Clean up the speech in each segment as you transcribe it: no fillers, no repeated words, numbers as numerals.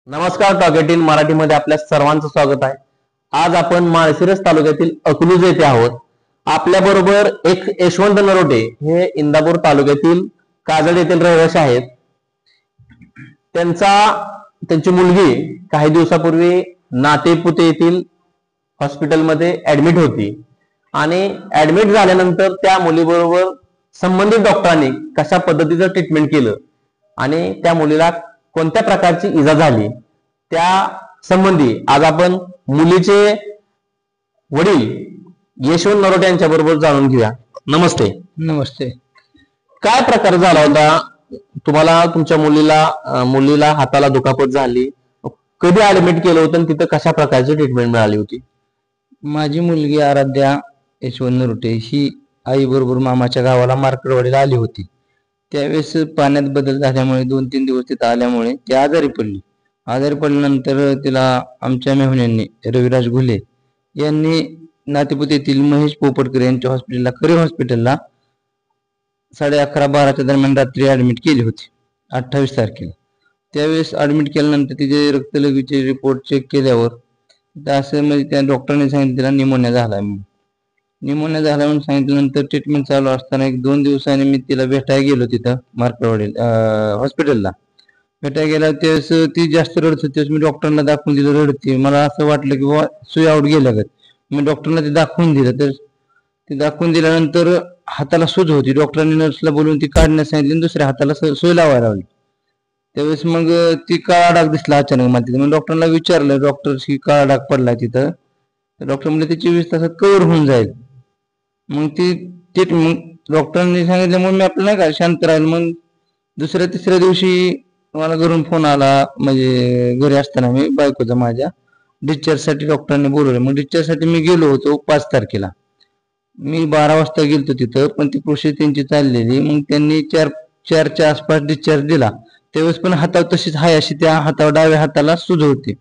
नमस्कार, टॉकेट इन मराठीमध्ये आपल्या सर्वांचं स्वागत आहे. आज आपण माळशिरस तालुक्यातील अकलूज येथे आहोत. आपल्या बरोबर एक यशवंत नरोटे हे इंदापूर तालुक्यातील काजळ येथील रहिवासी आहेत. त्यांची मुलगी काही दिवसापूर्वी नातेपुते येथील हॉस्पिटलमध्ये ऍडमिट होती आणि ऍडमिट झाल्यानंतर त्या मुलीबरोबर संबंधित डॉक्टरांनी कशा पद्धतीचं ट्रीटमेंट केलं आणि त्या मुलीला कोणत्या प्रकारची इजा झाली त्या संबंधी आज आपण मुलीचे वडील यशवंत नरोटे यांच्या बरोबर जाणून घेऊया. नमस्ते. नमस्ते. काय प्रकार झाला होता? तुम्हाला तुमच्या मुलीला हाताला दुखापत झाली, कधी ऍडमिट केलं होतं, तिथं कशा प्रकारची ट्रीटमेंट मिळाली होती? माझी मुलगी आराध्या यशवंत नरोटे ही आई बरोबर मामाच्या गावाला मार्कडवाडीला आली होती. त्यावेळेस पाण्यात बदल झाल्यामुळे 2-3 दिवस तिथं आल्यामुळे ती आजारी पडल्यानंतर तिला आमच्या मेहुण्यांनी रविराज घुले यांनी नातेपुते येथील महेश पोपटकर यांच्या हॉस्पिटलला करी हॉस्पिटलला 11:30-12च्या दरम्यान रात्री ऍडमिट केली होती 28 तारखेला. त्यावेळेस ऍडमिट केल्यानंतर तिचे रक्तलघवीचे रिपोर्ट चेक केल्यावर असं म्हणजे त्या डॉक्टरने सांगितलं तिला निमोनिया झाला म्हणून सांगितल्यानंतर ट्रीटमेंट चालू असताना 1-2 दिवसांनी मी तिला भेटायला गेलो तिथं मार्कडवाडी हॉस्पिटलला. भेटायला गेला त्यावेळेस ती जास्त रडत होती. मी डॉक्टरला दाखवून दिलं, रडते. मला असं वाटलं की बाबा सुई आउट गेल्यागत. मी डॉक्टरला ते दाखवून दिलं, तर ते दाखवून दिल्यानंतर हाताला सूज होती. डॉक्टरांनी नर्सला बोलून ती काढण्यास सांगितली, दुसऱ्या हाताला सुई लावायला लावली. त्यावेळेस मग ती काळा डाग दिसला अचानक मला तिथे. मग डॉक्टरला विचारलं, डॉक्टरशी काळा डाग पडला तिथं. डॉक्टर म्हणले ते 24 तासात कव्हर होऊन जाईल. मग मग डॉक्टरांनी सांगितल्यामुळे मी आपलं नाही का शांत राहील. मग दुसऱ्या-तिसऱ्या दिवशी मला घरून फोन आला, म्हणजे घरी असताना मी बायकोचा माझ्या डिस्चार्जसाठी डॉक्टरांनी बोलवलं. मग डिस्चार्जसाठी मी गेलो होतो 5 तारखेला. मी 12 वाजता गेलतो तिथं, पण ती प्रोसेस त्यांची चाललेली. मग त्यांनी 4च्या आसपास डिस्चार्ज दिला. त्यावेळेस पण हातावर तशीच हाय अशी त्या हातावर डाव्या हाताला सूज होती.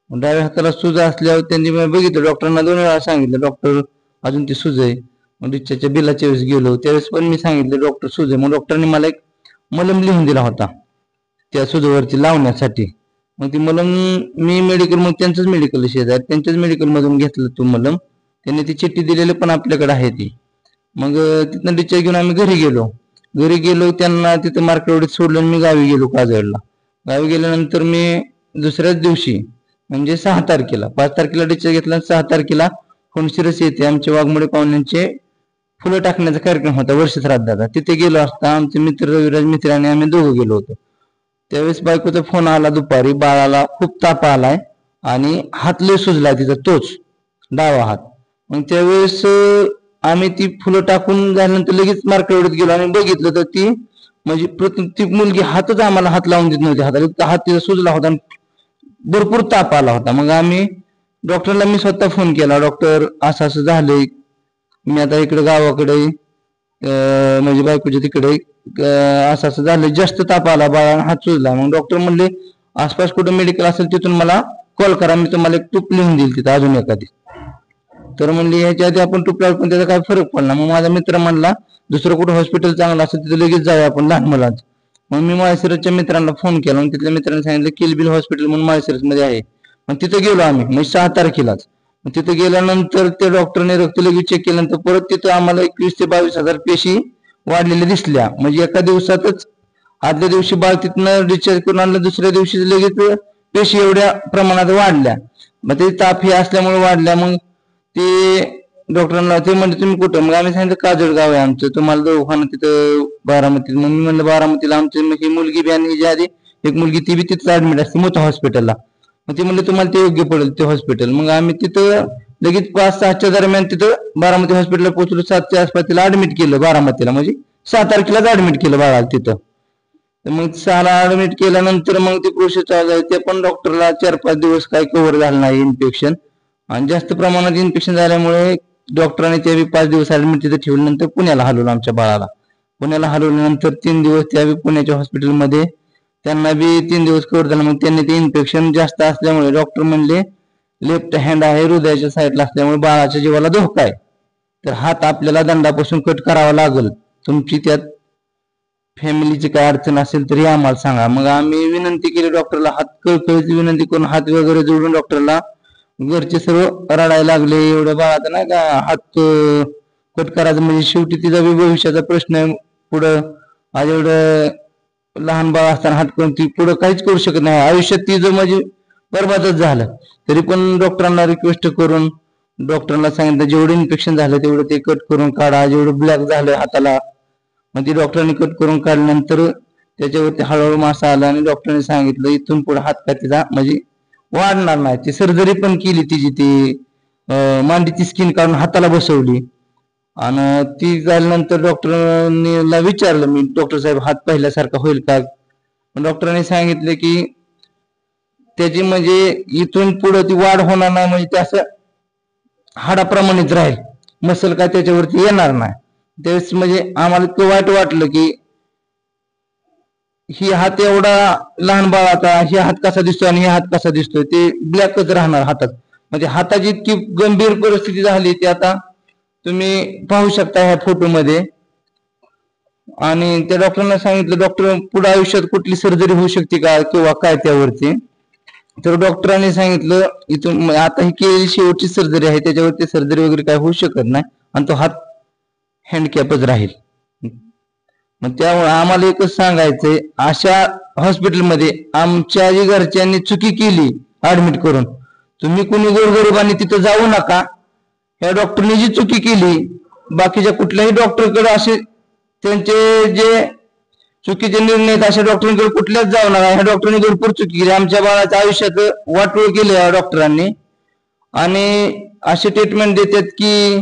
डाव्या हाताला सूज असल्यावर त्यांनी बघितलं, डॉक्टरांना 2 वेळा सांगितलं, डॉक्टर अजून ती सूज आहे. मग डिस्चार्जच्या बिलाच्या वेळेस गेलो, त्यावेळेस पण मी सांगितलं डॉक्टर सूज आहे. मग डॉक्टरांनी मला एक मलम लिहून दिला होता त्या सुजवरती लावण्यासाठी. मग ती मलम मी मेडिकल, मग त्यांचंच मेडिकल शेजारी त्यांच्याच मेडिकलमधून घेतलं तो मलम. त्यांनी ती चिठ्ठी दिलेली पण आपल्याकडे आहे ती. मग तिथनं डिस्चार्ज घेऊन आम्ही घरी गेलो. त्यांना तिथं मार्कडवाडीत सोडलं आणि मी गावी गेलो काजळला. गावी गेल्यानंतर मी दुसऱ्याच दिवशी म्हणजे 6 तारखेला 5 तारखेला डिस्चार्ज घेतला. 6 तारखेला माळशिरस येथे आमच्या वाघमोडे पाहुण्यांचे फुलं टाकण्याचा कार्यक्रम होता वर्ष श्राद्धाचा. तिथे गेलो असता आमचे मित्र रविराज मित्र आणि आम्ही दोघं गेलो होतो. त्यावेळेस बायकोचा फोन आला दुपारी, बाळाला खूप ताप आलाय आणि हात लय सुजलाय तिचा, तोच डावा हात. मग त्यावेळेस आम्ही ती फुलं टाकून झाल्यानंतर लगेच मार्केटवरती गेलो आणि बघितलं तर ती म्हणजे ती मुलगी हातच आम्हाला हात लावून देत नव्हती. हाताला हात तिचा सुजला होता आणि भरपूर ताप आला होता. मग आम्ही डॉक्टरला मी स्वतः फोन केला, डॉक्टर असं असं झालंय, मी आता इकडे गावाकडे म्हणजे बायकोच्या तिकडे असं असं झालं, जास्त ताप आला, बाळाला हात सुजला. मग डॉक्टर म्हणले आसपास कुठं मेडिकल असेल तिथून मला कॉल करा, मी तुम्हाला एक टूप लिहून देईल तिथं अजून एखादी. तर म्हणले ह्याच्या आधी आपण टूप लावून पण त्याचा काय फरक पडला. मग माझा मित्र म्हणला दुसरं कुठं हॉस्पिटल चांगलं असेल तिथं लगेच जाऊया आपण लहान मुलांचं. मग मी माळशिरसच्या मित्रांना फोन केला. मग तिथल्या मित्रांनी सांगितलं किलबिल हॉस्पिटल म्हणून माळशिरस मध्ये आहे. मग तिथं गेलो आम्ही, म्हणजे 6 तारखेलाच. तिथं गेल्यानंतर त्या डॉक्टरने रक्तलघवी चेक केल्यानंतर परत तिथं आम्हाला 21 ते 22 हजार पेशी वाढलेल्या दिसल्या. म्हणजे एका दिवसातच आदल्या दिवशी बाळ तिथनं डिस्चार्ज करून आणलं, दुसऱ्या दिवशी लगेच पेशी एवढ्या प्रमाणात वाढल्या. मग ते ताप हे असल्यामुळे वाढल्या. मग ते डॉक्टरांना ते म्हणले तुम्ही कुठं? मग आम्ही सांगितलं काजळ गाव आहे आमचं, तुम्हाला दवाखाना तिथं बारामतीत. मग मी म्हणलं बारामतीला आमची ही मुलगी बी आणि हिच्या आधी एक मुलगी ती बी तिथं ऍडमिट असते मोठ्या हॉस्पिटलला. मग ते म्हणले तुम्हाला ते योग्य पडेल ते हॉस्पिटल. मग आम्ही तिथं लगेच 5-6च्या दरम्यान तिथं बारामती हॉस्पिटलला पोहोचलो. 7च्या आसपास तिला ऍडमिट केलं बारामतीला, म्हणजे 6 तारखेलाच ऍडमिट केलं बाळाला तिथं. तर मग 6ला ऍडमिट केल्यानंतर मग ती प्रोसेस चालू आहे. ते पण डॉक्टरला 4-5 दिवस काही कव्हर झालं नाही इन्फेक्शन, आणि जास्त प्रमाणात इन्फेक्शन झाल्यामुळे डॉक्टरांनी ते 5 दिवस ऍडमिट तिथे ठेवल्यानंतर पुण्याला हलवलं आमच्या बाळाला. पुण्याला हलवल्यानंतर 3 दिवस त्या पुण्याच्या हॉस्पिटलमध्ये त्यांना बी 3 दिवस कव्हर झालं. मग त्यांनी ते इन्फेक्शन जास्त असल्यामुळे डॉक्टर म्हणले लेफ्ट हँड आहे, हृदयाच्या साईडला असल्यामुळे बाळाच्या जीवाला धोका आहे, तर हात आपल्याला दंडापासून कट करावा लागेल, तुमची त्यात फॅमिलीची काय अडचण असेल तरी आम्हाला सांगा. मग आम्ही विनंती केली डॉक्टरला, हात कळकळीची विनंती करून हात वगैरे जोडून डॉक्टरला. घरचे सर्व रडायला लागले, एवढं बाळाचं नाही का हात कट करायचं म्हणजे शेवटी तिचा बी भविष्याचा प्रश्न आहे पुढं. आज एवढं लहान बाळ असताना हात करून ती पुढं काहीच करू शकत नाही, आयुष्यात तिचं म्हणजे बरबादच झालं. तरी पण डॉक्टरांना रिक्वेस्ट करून डॉक्टरांना सांगितलं जेवढं इन्फेक्शन झालं तेवढं ते कट करून काढा, जेवढं ब्लॅक झालं हाताला. मग ती डॉक्टरांनी कट करून काढल्यानंतर त्याच्यावरती हळूहळू मासा आला आणि डॉक्टरांनी सांगितलं इथून पुढे हात काय तिचा म्हणजे वाढणार नाही. ती सर्जरी पण केली, तिची ती मांडीची स्किन काढून हाताला बसवली. आणि ती झाल्यानंतर डॉक्टरांनी विचारलं मी, डॉक्टर साहेब हात पहिल्यासारखा होईल का? डॉक्टरांनी सांगितले की त्याची म्हणजे इथून पुढे ती वाढ होणार नाही, म्हणजे ते असं हाडाप्रमाणेच राहील, मसल काय त्याच्यावरती येणार नाही. त्यावेळेस म्हणजे आम्हाला इतकं वाईट वाटलं की ही हात एवढा लहान बाळाचा, ही हात कसा दिसतोय आणि ही हात कसा दिसतोय, ते ब्लॅकच राहणार हातात. म्हणजे हाताची इतकी गंभीर परिस्थिती झाली ती आता तुम्ही पाहू शकता ह्या फोटोमध्ये. आणि त्या डॉक्टरांना सांगितलं डॉक्टर पुढे आयुष्यात कुठली सर्जरी होऊ शकते का किंवा काय त्यावरती. तर डॉक्टरांनी सांगितलं इथून आता ही केलेली शेवटची सर्जरी आहे, त्याच्यावरती सर्जरी वगैरे काय होऊ शकत नाही आणि तो हात हँडकॅपच राहील. मग त्यामुळे आम्हाला एकच सांगायचंय, अशा हॉस्पिटलमध्ये आमच्या जी घरच्यांनी चुकी केली ऍडमिट करून, तुम्ही कोणी गोरगरिबांनी तिथं जाऊ नका. ह्या डॉक्टरने जी चुकी केली बाकीच्या कुठल्याही डॉक्टरकडे असे त्यांचे जे चुकीचे निर्णय आहेत अशा डॉक्टरांकडे कुठल्याच जाऊ नका. ह्या डॉक्टरने भरपूर चुकी केली, आमच्या बाळाच्या आयुष्याचं वाटोळ केलं या डॉक्टरांनी. आणि असे ट्रीटमेंट देतात की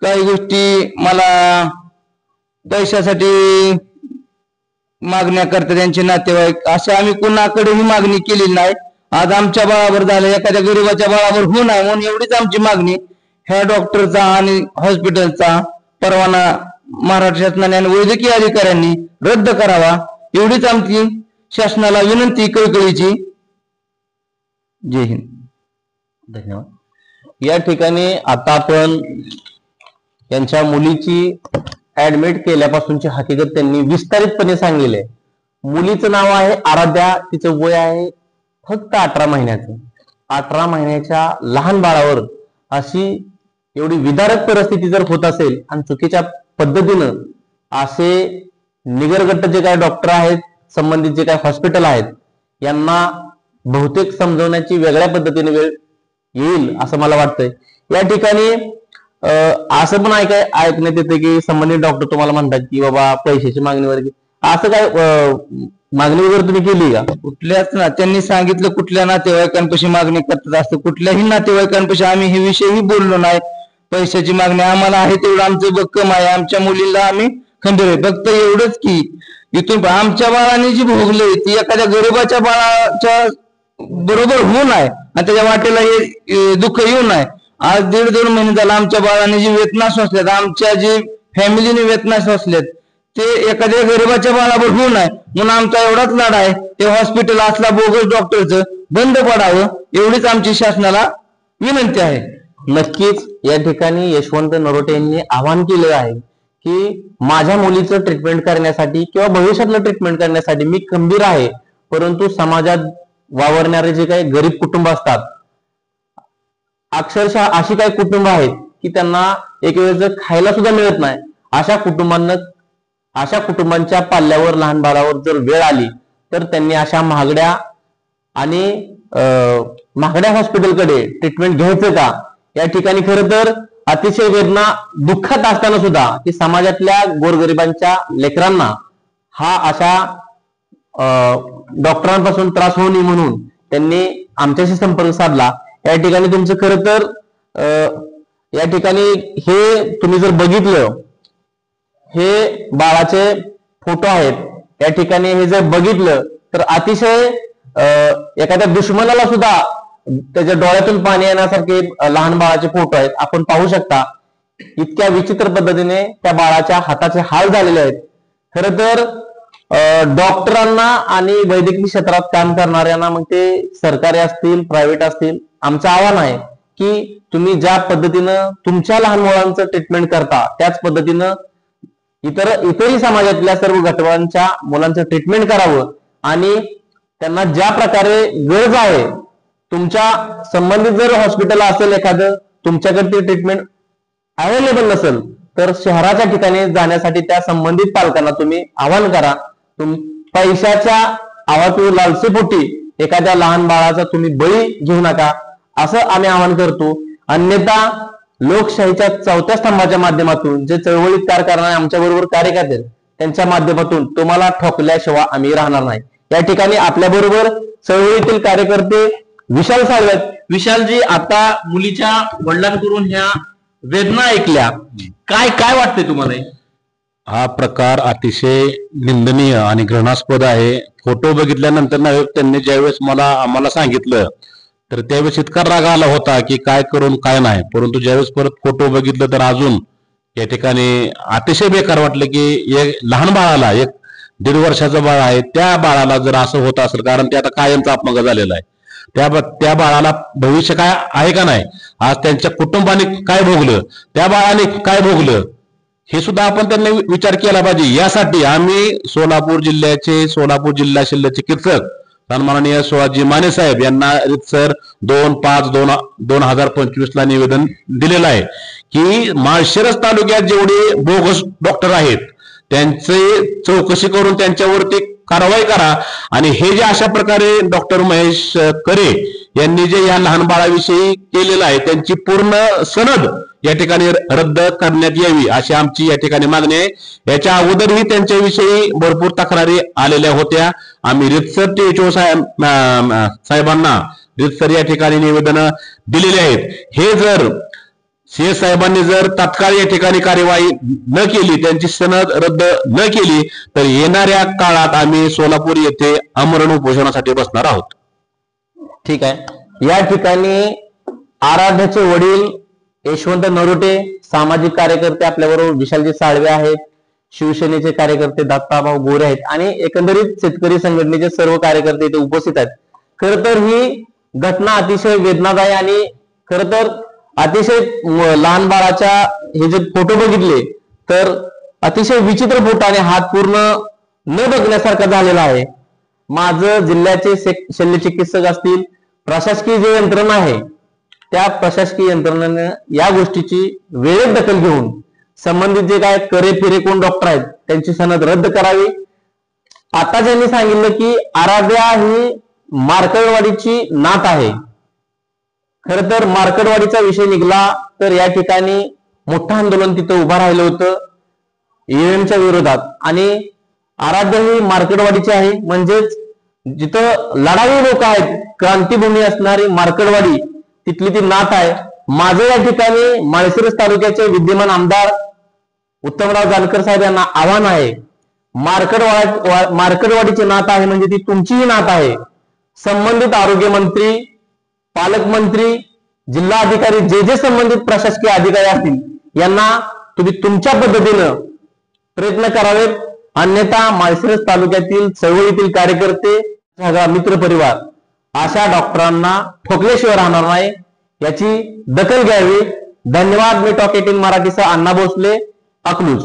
काही गोष्टी मला पैशासाठी मागण्या करतात त्यांचे नातेवाईक, असे आम्ही कुणाकडेही मागणी केलेली नाही. आज आमच्या बाळावर झालं, एखाद्या गरीबाच्या बाळावर होऊ नये म्हणून एवढीच आमची मागणी. ह्या डॉक्टरचा आणि हॉस्पिटलचा परवाना महाराष्ट्र शासनाने आणि वैद्यकीय अधिकाऱ्यांनी रद्द करावा, एवढीच आमची शासनाला विनंती कळकळीची. जय हिंद. धन्यवाद. या ठिकाणी आता आपण त्यांच्या मुलीची ऍडमिट केल्यापासूनची हकीकत त्यांनी विस्तारितपणे सांगितले. मुलीचं नाव आहे आराध्या, तिचं वय आहे फक्त 18 महिन्याचं. 18 महिन्याच्या लहान बाळावर अशी एवढी विदारक परिस्थिती जर होत असेल आणि चुकीच्या पद्धतीनं असे निगरगट्ट जे काही डॉक्टर आहेत, संबंधित जे काही हॉस्पिटल आहेत, यांना बहुतेक समजवण्याची वेगळ्या पद्धतीने वेळ येईल असं मला वाटतंय. या ठिकाणी असं पण ऐकण्यात येतं की संबंधित डॉक्टर तुम्हाला म्हणतात की बाबा पैशाची मागणी वगैरे, असं काय मागणी वगैरे तुम्ही केली का? कुठल्याच ना, त्यांनी सांगितलं कुठल्या नातेवाईकांपाशी मागणी करतात असतं, कुठल्याही नातेवाईकांपाशी आम्ही हे विषयही बोललो नाही. पैशाची मागणी आम्हाला आहे तेवढं आमचं भक्कम आहे, आमच्या मुलीला आम्ही खंबीर आहे. फक्त एवढंच की इथून आमच्या बाळाने जी भोगले ती एखाद्या गरीबाच्या बाळाच्या बरोबर होऊ नये आणि त्याच्या वाटेला हे दुःख येऊ नये. आज 1.5-2 महिने झाला आमच्या बाळाने जी वेदना सोसल्यात, आमच्या जी फॅमिलीने वेदना सोसल्यात, ते एखाद्या गरीबाच्या बाळावर होऊ नये म्हणून आमचा एवढाच लढा आहे. ते हॉस्पिटल असला बोगस डॉक्टरचं बंद पडावं, एवढीच आमची शासनाला विनंती आहे. नक्कीच या ठिकाणी यशवंत नरोटे यांनी आवाहन केलं आहे की माझ्या मुलीचं ट्रीटमेंट करण्यासाठी किंवा भविष्यातलं ट्रीटमेंट करण्यासाठी मी खंबीर आहे, परंतु समाजात वावरणारे जे काही गरीब कुटुंब असतात, अक्षरशः अशी काही कुटुंब आहेत की त्यांना एक वेळेचं खायला सुद्धा मिळत नाही, अशा कुटुंबांच्या पाल्यावर लहान बाळावर जर वेळ आली तर त्यांनी अशा महागड्या हॉस्पिटलकडे ट्रीटमेंट घ्यायचं का? या ठिकाणी खरं तर अतिशय वेदना दुःखात असताना सुद्धा की समाजातल्या गोरगरिबांच्या लेकरांना हा अशा डॉक्टरांपासून त्रास होऊ नये म्हणून त्यांनी आमच्याशी संपर्क साधला. या ठिकाणी तुमचं खरं तर या ठिकाणी हे तुम्ही जर बघितलं, हे बाळाचे फोटो आहेत. या ठिकाणी हे जर बघितलं तर अतिशय एखाद्या दुश्मनाला सुद्धा त्याच्या डोळ्यातून पाणी येण्यासारखे लहान बाळाचे फोटो आहेत. आपण पाहू शकता इतक्या विचित्र पद्धतीने त्या बाळाच्या हाताचे हाल झालेले आहेत. खरं तर डॉक्टरांना आणि वैद्यकीय क्षेत्रात काम करणाऱ्यांना, मग ते सरकारी असतील प्रायव्हेट असतील, आमचं आव्हान आहे की तुम्ही ज्या पद्धतीनं तुमच्या लहान मुलांचं ट्रीटमेंट करता त्याच पद्धतीनं इतरही समाजातल्या सर्व घटकांच्या मुलांचं ट्रीटमेंट करावं आणि त्यांना ज्या प्रकारे गरज आहे, तुमच्या संबंधित जर हॉस्पिटल असेल एखादं, तुमच्याकडे ते ट्रीटमेंट अवेलेबल नसेल तर शहराच्या ठिकाणी जाण्यासाठी त्या संबंधित पालकांना तुम्ही आवाहन करा. पैशाच्या आवातू लालसेपोटी एखाद्या लहान बाळाचा तुम्ही बळी घेऊ नका, असं आम्ही आवाहन करतो. अन्यथा लोकशाहीच्या चौथ्या स्तंभाच्या माध्यमातून जे चळवळीत कार्य करणारे आमच्या बरोबर कार्यकर्ते त्यांच्या माध्यमातून तुम्हाला ठोकल्याशिवाय आम्ही राहणार नाही. या ठिकाणी आपल्या बरोबर चळवळीतील कार्यकर्ते विशाल साळवे. विशालजी, आता मुलीच्या वडिलांकडून ह्या वेदना ऐकल्या, काय काय वाटते तुम्हाला? हा प्रकार अतिशय निंदनीय आणि घृणास्पद आहे. फोटो बघितल्यानंतर त्यांनी ज्यावेळेस आम्हाला सांगितलं तर त्यावेळेस इतका राग आला होता की काय करून काय नाही. परंतु ज्यावेळेस परत फोटो बघितलं तर अजून या ठिकाणी अतिशय बेकार वाटलं की एक लहान बाळाला, एक 1.5 वर्षाचं बाळ आहे, त्या बाळाला जर असं होत असेल, कारण ते आता कायमचा अपंग झालेला आहे, त्या बाळाला भविष्य काय आहे का नाही, आज त्यांच्या कुटुंबाने काय भोगलं, त्या बाळाने काय भोगलं, हे सुद्धा आपण त्यांनी विचार केला पाहिजे. यासाठी आम्ही सोलापूर जिल्हा शल्य चिकित्सक सन्माननीय सुहासजी माने साहेब यांना रितसर 2/5/2025 ला निवेदन दिलेलं आहे की माळशिरस तालुक्यात जेवढे बोगस डॉक्टर आहेत त्यांचे चौकशी करून त्यांच्यावरती कारवाई करा. आणि हे जे अशा प्रकारे डॉक्टर महेश करे यांनी जे या लहान बाळाविषयी केलेलं आहे त्यांची पूर्ण सनद या ठिकाणी रद्द करण्यात यावी अशी आमची या ठिकाणी मागणी आहे. याच्या अगोदरही त्यांच्याविषयी भरपूर तक्रारी आलेल्या होत्या. आम्ही रितसर THO साहेबांना रितसर या ठिकाणी निवेदन दिलेले आहेत. हे जर CS साहेबांनी जर तात्काळ या ठिकाणी कार्यवाही न केली, त्यांची सनद रद्द न केली तर येणाऱ्या काळात आम्ही सोलापूर येथे आमरण उपोषणासाठी बसणार आहोत. ठीक आहे. या ठिकाणी आराध्याचे वडील यशवंत नरोटे, सामाजिक कार्यकर्ते आपल्याबरोबर विशालजी साळवे आहेत, शिवसेनेचे कार्यकर्ते दत्ताभाऊ गोरे आहेत आणि एकंदरीत शेतकरी संघटनेचे सर्व कार्यकर्ते इथे उपस्थित आहेत. खर तर ही घटना अतिशय वेदनादायी आणि खर तर अतिशय लहान बाळाच्या हे जे फोटो बघितले तर अतिशय विचित्र फोटो आणि हात पूर्ण न बघण्यासारखा झालेला आहे. माझं जिल्ह्याचे शल्य चिकित्सक असतील, प्रशासकीय जे यंत्रणा आहे त्या प्रशासकीय यंत्रणेने या गोष्टीची वेळेत दखल घेऊन संबंधित जे काय करे कोण डॉक्टर आहेत त्यांची सनद रद्द करावी. आता ज्यांनी सांगितलं की आराध्या ही मार्कडवाडीची नात आहे, खर तर मार्कडवाडीचा विषय निघाला तर या ठिकाणी मोठं आंदोलन तिथं उभं राहिलं होतं EVMच्या विरोधात. आणि आराध्य ही मार्कडवाडीची आहे, म्हणजेच जिथं लढाई लोक आहेत, क्रांतीभूमी असणारी मार्कडवाडी तिथली ती नात आहे. माझं या ठिकाणी माळशिरस तालुक्याचे विद्यमान आमदार उत्तमराव जानकर साहेब यांना आव्हान आहे, मार्कडवाडीची नात आहे म्हणजे ती तुमचीही नात आहे. संबंधित आरोग्यमंत्री, पालकमंत्री, जिल्हा अधिकारी, जे संबंधित प्रशासकीय अधिकारी असतील यांना तुम्ही तुमच्या पद्धतीनं प्रयत्न करावेत. अन्यथा माळशिरस तालुक्यातील चळवळीतील कार्यकर्ते, मित्र परिवार अशा डॉक्टरांना ठोकल्याशिवाय राहणार नाही, याची दखल घ्यावी. धन्यवाद. मी टॉक 18 मराठीचा अण्णा भोसले, अकलूज.